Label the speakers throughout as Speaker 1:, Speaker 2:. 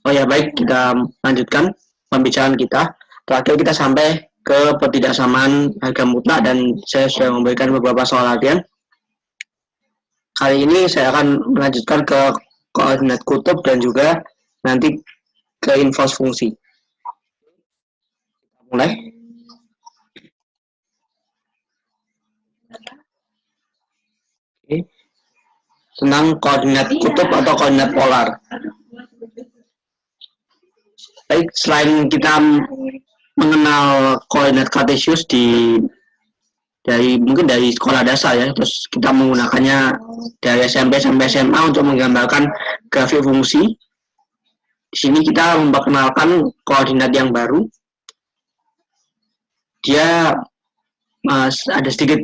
Speaker 1: Oh ya, baik, kita lanjutkan pembicaraan kita. Terakhir kita sampai ke ketidaksamaan harga mutlak dan saya sudah memberikan beberapa soal latihan. Kali ini saya akan melanjutkan ke koordinat kutub dan juga nanti ke inverse fungsi. Mulai. Oke. Tentang koordinat kutub atau koordinat polar. Baik, selain kita mengenal koordinat kartesius mungkin dari sekolah dasar ya, terus kita menggunakannya dari SMP sampai SMA untuk menggambarkan grafik fungsi. Di sini kita memperkenalkan koordinat yang baru. Dia ada sedikit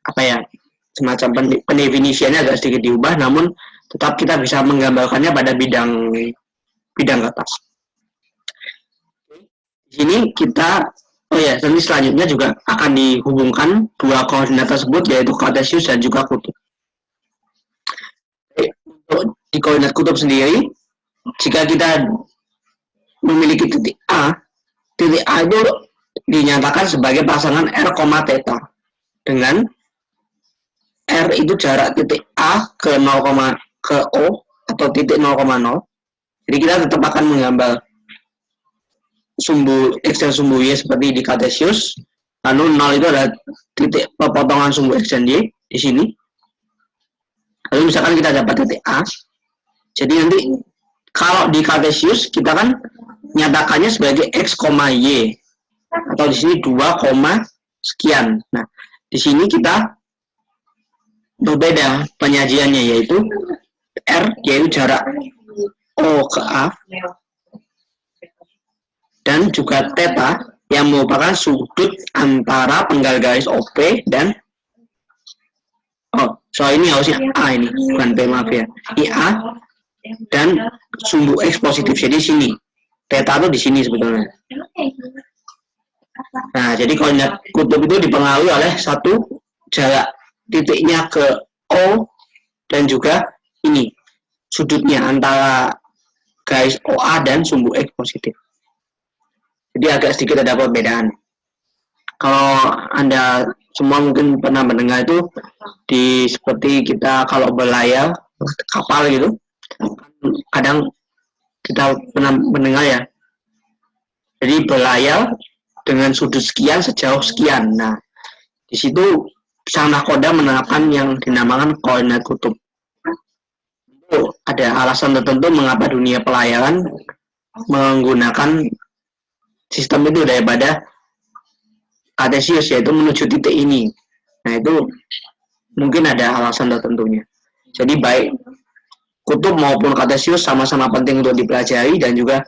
Speaker 1: apa ya, semacam pendefinisiannya agak sedikit diubah, namun tetap kita bisa menggambarkannya pada bidang kertas. Di sini kita nanti selanjutnya juga akan dihubungkan dua koordinat tersebut, yaitu kartesius dan juga kutub. Untuk di koordinat kutub sendiri, jika kita memiliki titik A itu dinyatakan sebagai pasangan R, theta dengan R itu jarak titik A ke 0, ke O atau titik 0,0. Jadi kita tetap akan menggambar sumbu X dan sumbu Y seperti di kartesius. Lalu 0 itu adalah titik pepotongan sumbu X dan Y di sini. Lalu misalkan kita dapat titik A. Jadi nanti kalau di kartesius kita kan nyatakannya sebagai X, Y. Atau di sini 2, sekian. Nah, di sini kita berbeda penyajiannya, yaitu R yaitu jarak O ke A dan juga theta yang merupakan sudut antara penggal garis OP dan ini harusnya A, ini bukan P, maaf ya, IA dan sumbu X positif. Jadi sini theta itu di sini sebetulnya. Nah, jadi koordinat kutub itu dipengaruhi oleh satu jarak titiknya ke O dan juga ini sudutnya antara garis OA dan sumbu X positif. Jadi agak sedikit ada perbedaan. Kalau Anda semua mungkin pernah mendengar itu seperti kita kalau berlayar kapal gitu, kadang kita pernah mendengar ya. Jadi berlayar dengan sudut sekian sejauh sekian. Nah, di situ sang nahkoda menerapkan yang dinamakan koordinat kutub. Ada alasan tertentu mengapa dunia pelayaran menggunakan sistem itu daripada kartesius, yaitu menuju titik ini. Nah, itu mungkin ada alasan tertentunya. Jadi baik kutub maupun kartesius sama-sama penting untuk dipelajari dan juga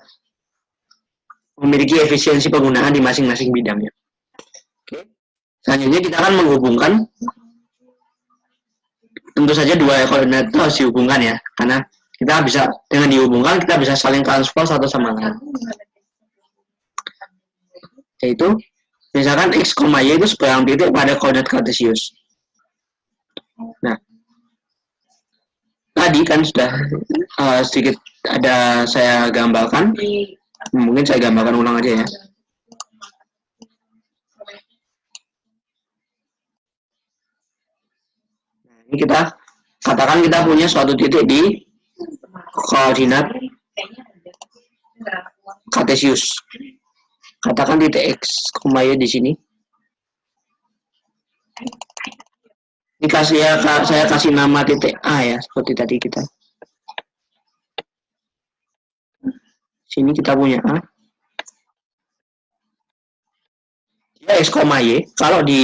Speaker 1: memiliki efisiensi penggunaan di masing-masing bidangnya. Oke. Selanjutnya kita akan menghubungkan, tentu saja dua koordinat itu harus dihubungkan ya, karena kita bisa dengan dihubungkan kita bisa saling transfer satu sama lain. Yaitu misalkan X, Y itu seberang titik pada koordinat kartesius. Nah, tadi kan sudah sedikit ada saya gambarkan, mungkin saya gambarkan ulang aja ya. Ini kita katakan kita punya suatu titik di koordinat kartesius. Katakan titik X, Y di sini. Ini saya kasih nama titik A ya, seperti tadi kita. Sini kita punya A. Ya, X, Y. Kalau di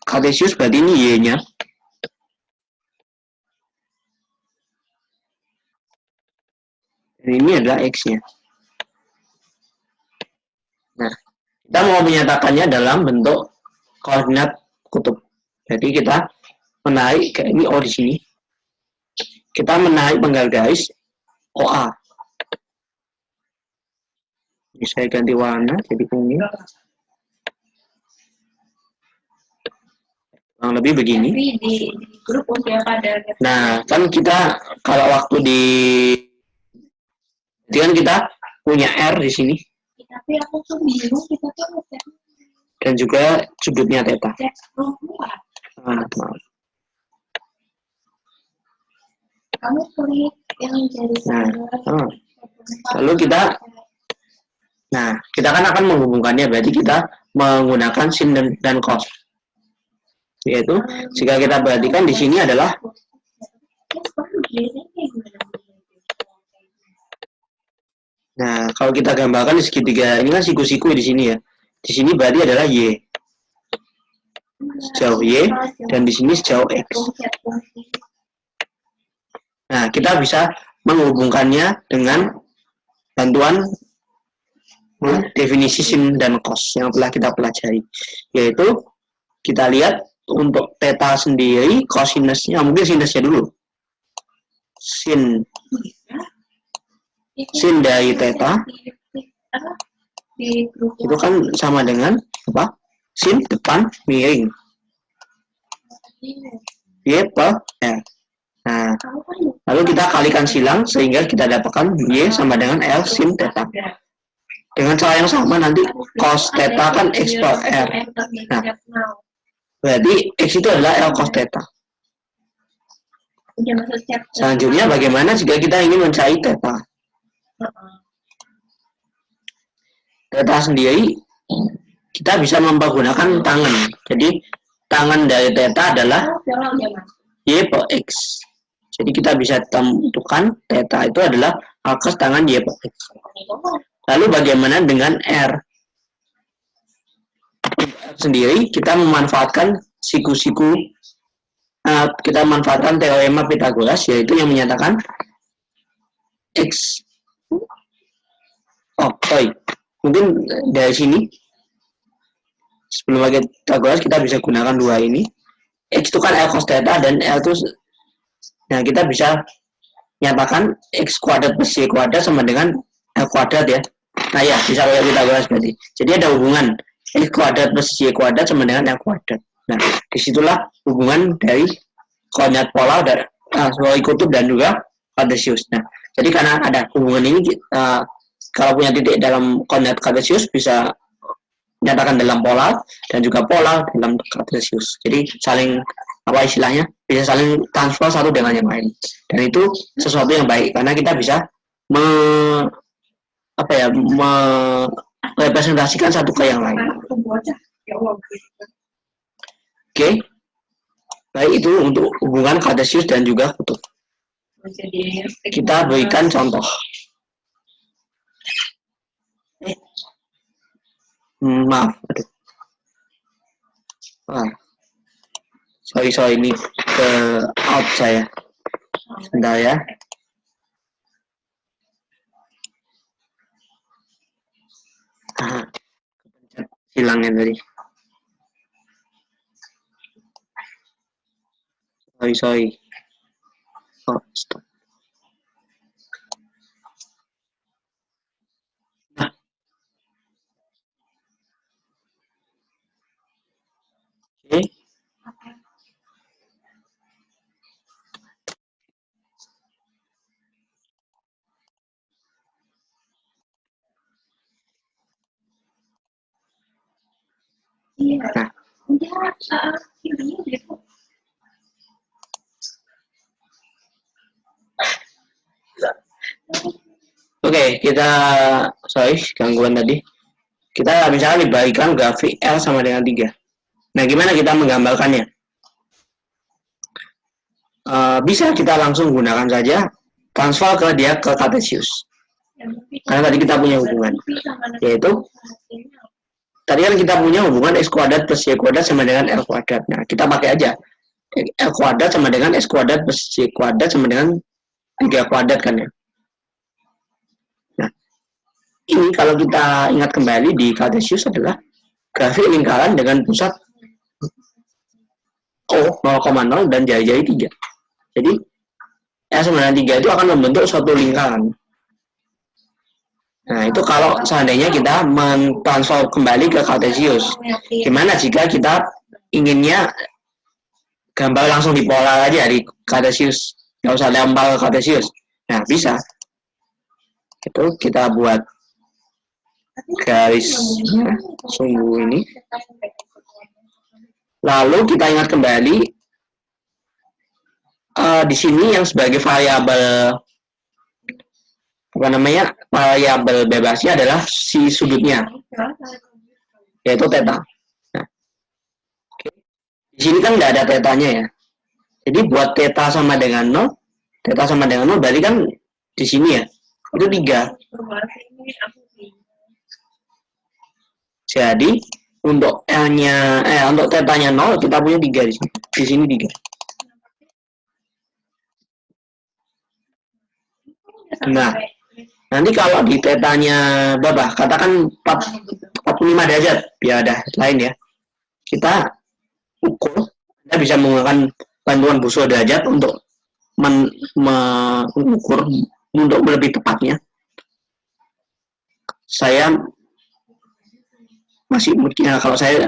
Speaker 1: kartesius berarti ini Y-nya. Dan ini adalah X-nya. Nah, kita mau menyatakannya dalam bentuk koordinat kutub. Jadi kita menarik ke ini O di sini. Kita menarik penggal garis OA. Ini saya ganti warna jadi kuning. kurang lebih begini.
Speaker 2: Tapi di grup udah pada.
Speaker 1: Nah, kan kita kalau waktu jadi kan kita punya R di sini.
Speaker 2: Tapi aku tuh bingung kita tuh ngecek.
Speaker 1: Dan juga sudutnya theta.
Speaker 2: Cek
Speaker 1: Maaf.
Speaker 2: Kamu klik yang jadi
Speaker 1: Nah, lalu kita kan akan menghubungkannya, berarti kita menggunakan sin dan cos. Yaitu jika kita perhatikan di sini adalah kalau kita gambarkan di segitiga ini kan siku-siku di sini ya. Di sini berarti adalah y sejauh y dan di sini sejauh x. Nah, kita bisa menghubungkannya dengan bantuan definisi sin dan cos yang telah kita pelajari. Yaitu kita lihat untuk theta sendiri, cosinusnya, mungkin sinusnya dulu. Sin dari theta itu kan sama dengan apa? Sin depan miring y per r. Nah, lalu kita kalikan silang sehingga kita dapatkan y sama dengan l sin theta. Dengan cara yang sama nanti cos theta kan x per r. Nah, berarti x itu adalah l cos theta. Selanjutnya bagaimana jika kita ingin mencari theta? Theta sendiri kita bisa mempergunakan tangan. Jadi tangan dari theta adalah y per x. Jadi kita bisa tentukan theta itu adalah akses tangan y per x. Lalu bagaimana dengan r? R sendiri kita memanfaatkan siku-siku, kita manfaatkan teorema Pythagoras, yaitu yang menyatakan x. Mungkin dari sini sebelum pakai Pythagoras kita bisa gunakan dua ini. X itu kan L cos theta dan L itu, nah kita bisa nyatakan x kuadrat plus y kuadrat sama dengan L kuadrat ya. Nah ya, bisa pakai Pythagoras berarti. Jadi ada hubungan x kuadrat plus y kuadrat sama dengan L kuadrat. Nah, disitulah hubungan dari koordinat polar dan sebagai kutub dan juga Cartesius. Nah, jadi karena ada hubungan ini, kalau punya titik dalam koordinat Cartesius bisa nyatakan dalam polar dan juga polar dalam Cartesius. Jadi saling apa istilahnya bisa saling transfer satu dengan yang lain. Dan itu sesuatu yang baik karena kita bisa merepresentasikan satu ke yang lain. Oke. Baik, itu untuk hubungan Cartesius dan juga kutub. Kita berikan contoh. Maaf, aduh. Sorry, ini ke out saya. Sebentar ya. Hilangnya tadi. Sorry. Oh, stop. Oke. Nah. Oke, kita gangguan tadi. Kita misalnya dibagikan grafik L sama dengan 3. Nah, gimana kita menggambarkannya? Bisa kita langsung gunakan saja transfer ke Cartesius. Karena tadi kita punya hubungan. Yaitu, tadi kan kita punya hubungan x kuadrat plus y kuadrat sama dengan L kuadrat. Nah, kita pakai aja. L kuadrat sama dengan x kuadrat plus y kuadrat sama dengan 3 kuadrat kan ya. Ini kalau kita ingat kembali di Cartesius adalah grafik lingkaran dengan pusat O 0,0 dan jari-jari 3. Jadi L sama dengan 3 itu akan membentuk suatu lingkaran. Nah, itu kalau seandainya kita mentransfer kembali ke Cartesius. Gimana jika kita inginnya gambar langsung di pola aja di Cartesius, nggak usah lempar Cartesius. Nah, bisa. Itu kita buat garisnya sungguh ini. Lalu kita ingat kembali di sini yang sebagai variabel variabel bebasnya adalah si sudutnya, yaitu theta. Nah, di sini kan nggak ada tetanya ya. Jadi buat theta sama dengan 0, theta sama dengan 0 berarti kan di sini ya, itu 3. Jadi untuk L-nya, untuk theta-nya 0, kita punya 3 di sini. Di sini 3. Nah, nanti kalau di theta-nya berapa? Katakan 45 derajat, biar ada lain ya. Kita ukur, Anda bisa menggunakan bantuan busur derajat untuk mengukur untuk lebih tepatnya. Saya masih mungkin kalau saya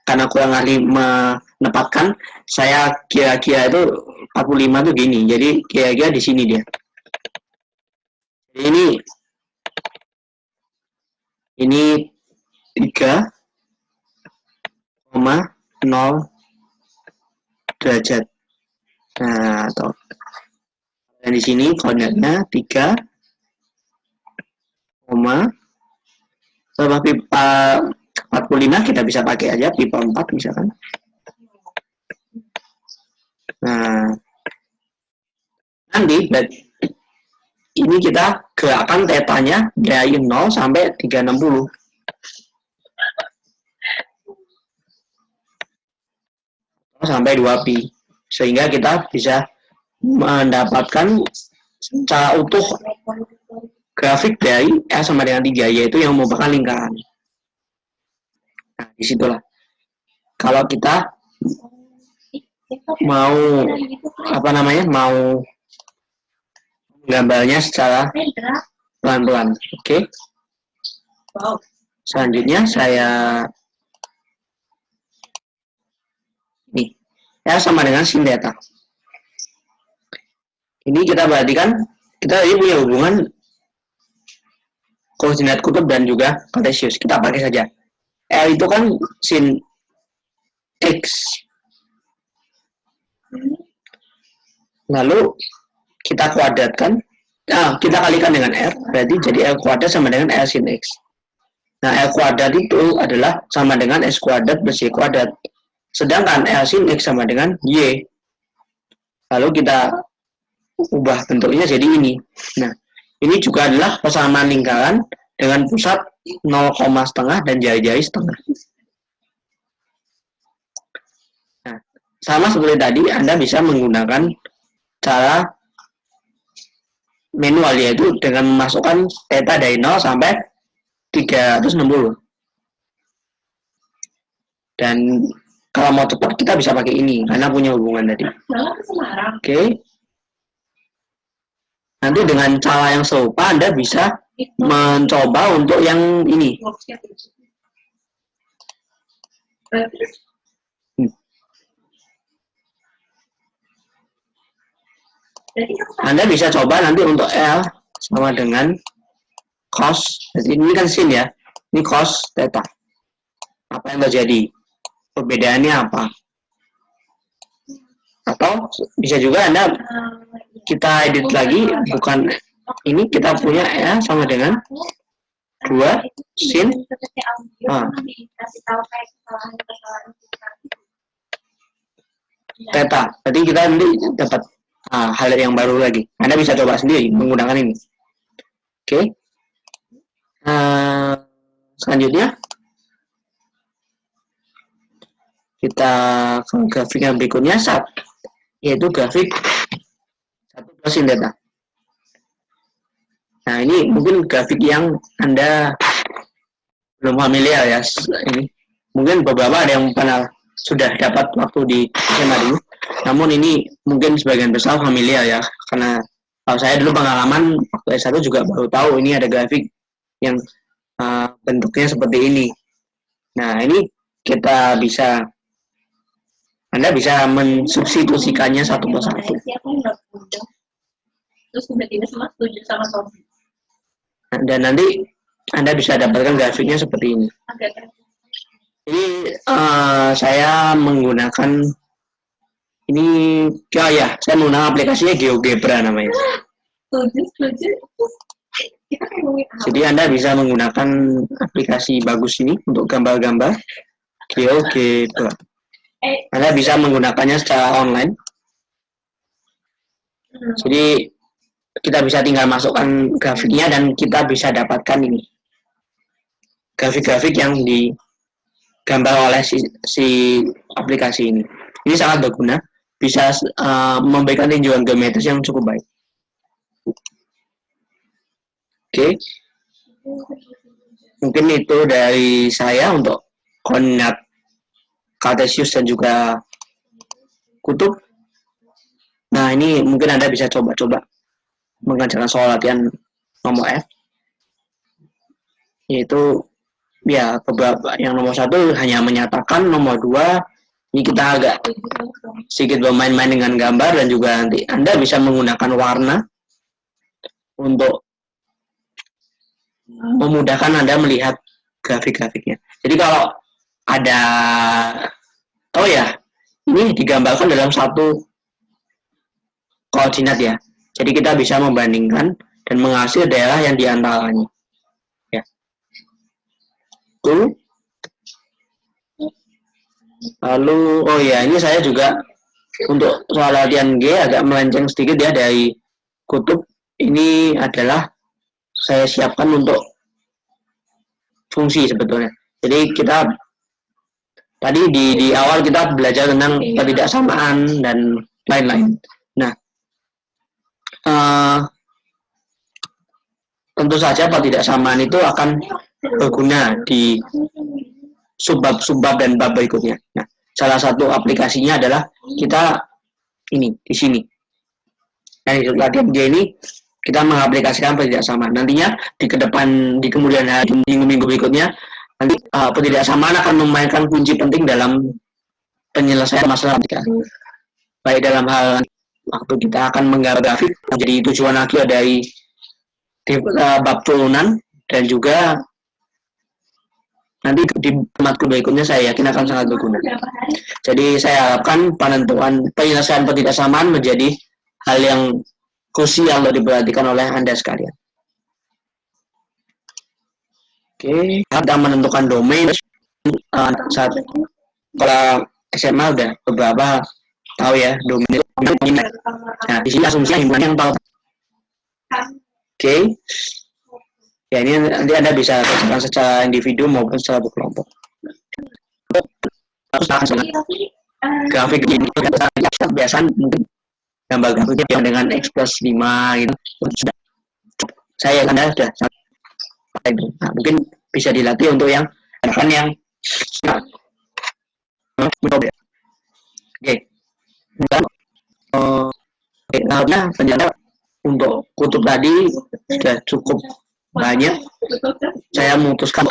Speaker 1: karena kurang ahli menempatkan, saya kira-kira itu 45 itu gini. Jadi kira-kira di sini dia. Ini 3,0 derajat. Nah, atau dan di sini koordinatnya 3, sama pipa 45 kita bisa pakai aja pipa 4 misalkan. Nah, nanti ini kita gerakkan tetanya dari 0 sampai 360. Sampai 2pi. Sehingga kita bisa mendapatkan secara utuh grafik dari L sama dengan 3, yaitu yang merupakan lingkaran. Nah, disitulah. Kalau kita mau mau gambarnya secara pelan-pelan. Oke. Selanjutnya saya nih, L sama dengan sin theta. Ini kita perhatikan, kita ini punya hubungan koordinat kutub dan juga Cartesius. Kita pakai saja. L itu kan sin X. Lalu kita kuadratkan, kita kalikan dengan R, berarti jadi L kuadrat sama dengan L sin X. Nah, L kuadrat itu adalah sama dengan S kuadrat plus Y kuadrat. Sedangkan L sin X sama dengan Y. Lalu kita ubah bentuknya jadi ini. Nah, ini juga adalah persamaan lingkaran dengan pusat 0,5 dan jari-jari setengah. Nah, sama seperti tadi, Anda bisa menggunakan cara manual, yaitu dengan memasukkan theta dari 0 sampai 360. Dan kalau mau cepat kita bisa pakai ini karena punya hubungan tadi. Oke. Nanti dengan cara yang serupa Anda bisa mencoba untuk yang ini. Anda bisa coba nanti untuk L sama dengan cos. Jadi ini kan sin ya. Ini cos theta. Apa yang terjadi? Perbedaannya apa? Atau bisa juga Anda kita edit lagi, bukan ini kita punya L sama dengan 2 sin theta. Jadi kita nanti dapat hal yang baru lagi. Anda bisa coba sendiri menggunakan ini. Oke. Selanjutnya kita ke grafik yang berikutnya, yaitu grafik 1 plus sin theta. Nah, ini mungkin grafik yang Anda belum familiar ya. Ini mungkin beberapa ada yang pernah sudah dapat waktu di SMA dulu. Namun ini mungkin sebagian besar familiar ya, karena kalau saya dulu pengalaman waktu S1 juga baru tahu ini ada grafik yang bentuknya seperti ini. Nah, ini kita bisa Anda bisa mensubstitusikannya satu persatu.
Speaker 2: Aku nggak mudah. Terus tiba-tiba semua setuju sama Tommy.
Speaker 1: Dan nanti Anda bisa dapatkan grafiknya seperti ini.
Speaker 2: Agak
Speaker 1: Ini saya menggunakan ini, oh ya, saya menggunakan aplikasinya GeoGebra namanya.
Speaker 2: setuju. Kita ngomongin apa?
Speaker 1: Jadi Anda bisa menggunakan aplikasi bagus ini untuk gambar-gambar GeoGebra. Anda bisa menggunakannya secara online. Jadi kita bisa tinggal masukkan grafiknya dan kita bisa dapatkan ini grafik-grafik yang digambar oleh si aplikasi ini. Ini sangat berguna, bisa memberikan tinjauan geometris yang cukup baik. Oke, mungkin itu dari saya untuk koordinat kartesius dan juga kutub. Nah, ini mungkin Anda bisa coba-coba mengerjakan soal latihan nomor F, yaitu ya beberapa, yang nomor 1 hanya menyatakan, nomor 2 ini kita agak sedikit bermain-main dengan gambar, dan juga nanti Anda bisa menggunakan warna untuk memudahkan Anda melihat grafik-grafiknya. Jadi kalau ada, oh ya, ini digambarkan dalam satu koordinat ya. Jadi kita bisa membandingkan dan menghasil daerah yang diantaranya. Ya. Tuh. Lalu, oh ya, ini saya juga untuk soal latihan G agak melenceng sedikit ya dari kutub. Ini adalah saya siapkan untuk fungsi sebetulnya. Jadi kita tadi di awal kita belajar tentang ketidaksamaan dan lain-lain. Nah, tentu saja ketidaksamaan itu akan berguna di subbab dan bab berikutnya. Nah, salah satu aplikasinya adalah kita ini di sini. Nah, di latihan G ini kita mengaplikasikan ketidaksamaan. Nantinya di kemudian hari, minggu-minggu berikutnya, nanti ketidaksamaan akan memainkan kunci penting dalam penyelesaian masalah matematika. Baik dalam hal waktu kita akan menggambar grafik, jadi tujuan akhir dari bab turunan, dan juga nanti di matkul berikutnya saya yakin akan sangat berguna. Jadi saya harapkan penentuan penyelesaian ketidaksamaan menjadi hal yang krusial untuk diperhatikan oleh Anda sekalian. Oke, kita menentukan domain. Saat kalau SMA udah beberapa tahu ya domain. Nah, di sini asumsinya himpunan yang tahu. Oke. Ya, ini nanti Anda bisa kerjakan secara individu maupun secara berkelompok. Grafik ini biasa mungkin gambar grafiknya dengan X plus 5 gitu. Saya Anda sudah nah, mungkin bisa dilatih untuk yang oke. Nah, ternyata untuk kutub tadi sudah cukup banyak. Saya memutuskan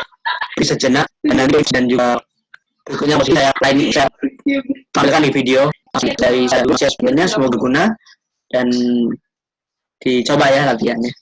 Speaker 1: sejenak dan juga berikutnya masih saya tampilkan di video dari saya sebelumnya. Semoga berguna dan dicoba ya latihannya.